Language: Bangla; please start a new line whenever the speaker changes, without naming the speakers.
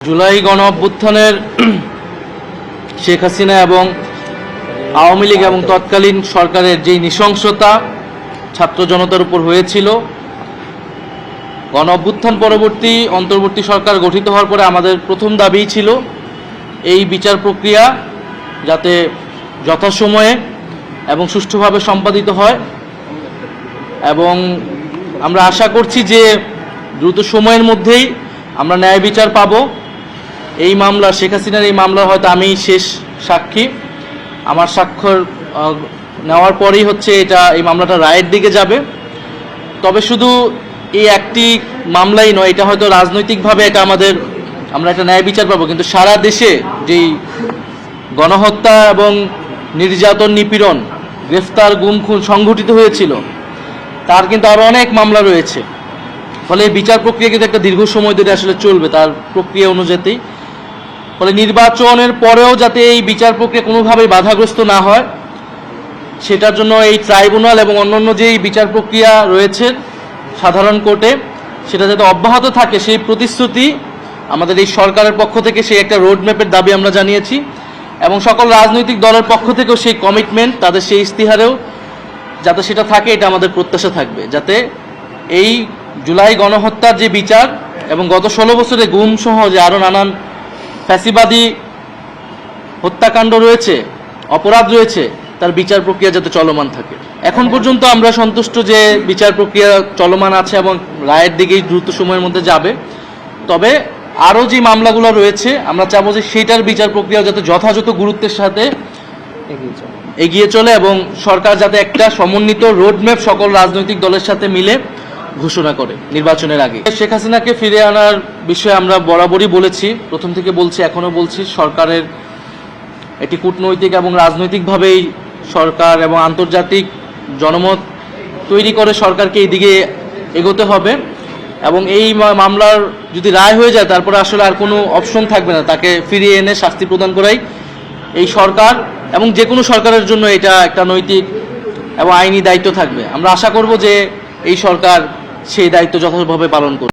জুলাই গণ অভ্যুত্থানের শেখ হাসিনা এবং আওয়ামী লীগ এবং তৎকালীন সরকারের যে নৃশংসতা ছাত্র জনতার উপর হয়েছিল, গণ অভ্যুত্থান পরবর্তী অন্তর্বর্তী সরকার গঠিত হওয়ার পরে আমাদের প্রথম দাবি ছিল এই বিচার প্রক্রিয়া যাতে যথাসময়ে এবং সুষ্ঠুভাবে সম্পাদিত হয়, এবং আমরা আশা করছি যে দ্রুত সময়ের মধ্যেই আমরা ন্যায় বিচার পাব। এই মামলা, শেখ হাসিনার এই মামলার হয়তো আমি শেষ সাক্ষী। আমার স্বাক্ষর নেওয়ার পরেই এই মামলাটা রায়ের দিকে যাবে। তবে শুধু এই একটি মামলাই নয়, এটা হয়তো রাজনৈতিকভাবে আমরা একটা ন্যায় বিচার পাবো, কিন্তু সারা দেশে যেই গণহত্যা এবং নির্যাতন, নিপীড়ন, গ্রেফতার, গুম, খুন সংঘটিত হয়েছিল, তার কিন্তু আরও অনেক মামলা রয়েছে। ফলে এই বিচার প্রক্রিয়া কিন্তু একটা দীর্ঘ সময় ধরে আসলে চলবে তার প্রক্রিয়া অনুযায়ী। ফলে নির্বাচনের পরেও যাতে এই বিচার প্রক্রিয়া কোনোভাবেই বাধাগ্রস্ত না হয়, সেটার জন্য এই ট্রাইব্যুনাল এবং অন্যান্য যেই বিচার প্রক্রিয়া রয়েছে সাধারণ কোর্টে, সেটা যাতে অব্যাহত থাকে সেই প্রতিশ্রুতি আমাদের এই সরকারের পক্ষ থেকে, সেই একটা রোডম্যাপের দাবি আমরা জানিয়েছি, এবং সকল রাজনৈতিক দলের পক্ষ থেকেও সেই কমিটমেন্ট, তাদের সেই ইস্তিহারেও যাতে সেটা থাকে, এটা আমাদের প্রত্যাশা থাকবে, যাতে এই জুলাই গণহত্যার যে বিচার এবং গত 16 বছরে গুম সহ যে আরও নানান ফ্যাসিবাদী হত্যাকাণ্ড রয়েছে, অপরাধ রয়েছে, তার বিচার প্রক্রিয়া যাতে চলমান থাকে। এখন পর্যন্ত আমরা সন্তুষ্ট যে বিচার প্রক্রিয়া চলমান আছে এবং রায়ের দিকেই দ্রুত সময়ের মধ্যে যাবে। তবে আরও যে মামলাগুলো রয়েছে, আমরা চাবো যে সেইটার বিচার প্রক্রিয়া যাতে যথাযথ গুরুত্বের সাথে এগিয়ে চলে এবং সরকার যাতে একটা সমন্বিত রোডম্যাপ সকল রাজনৈতিক দলের সাথে মিলে ঘোষণা করে নির্বাচনের আগে। শেখ হাসিনাকে ফিরে আনার বিষয়ে আমরা বরাবরই বলেছি, প্রথম থেকে বলছি, এখনও বলছি, সরকারের এটি কূটনৈতিক এবং রাজনৈতিকভাবেই সরকার এবং আন্তর্জাতিক জনমত তৈরি করে সরকারকে এই দিকে এগোতে হবে। এবং এই মামলার যদি রায় হয়ে যায়, তারপরে আসলে আর কোনো অপশন থাকবে না, তাকে ফিরিয়ে এনে শাস্তি প্রদান করাই এই সরকার এবং যে কোনো সরকারের জন্য এটা একটা নৈতিক এবং আইনি দায়িত্ব থাকবে। আমরা আশা করব যে এই সরকার সেই দায়িত্ব যথাযথভাবে পালন করবে।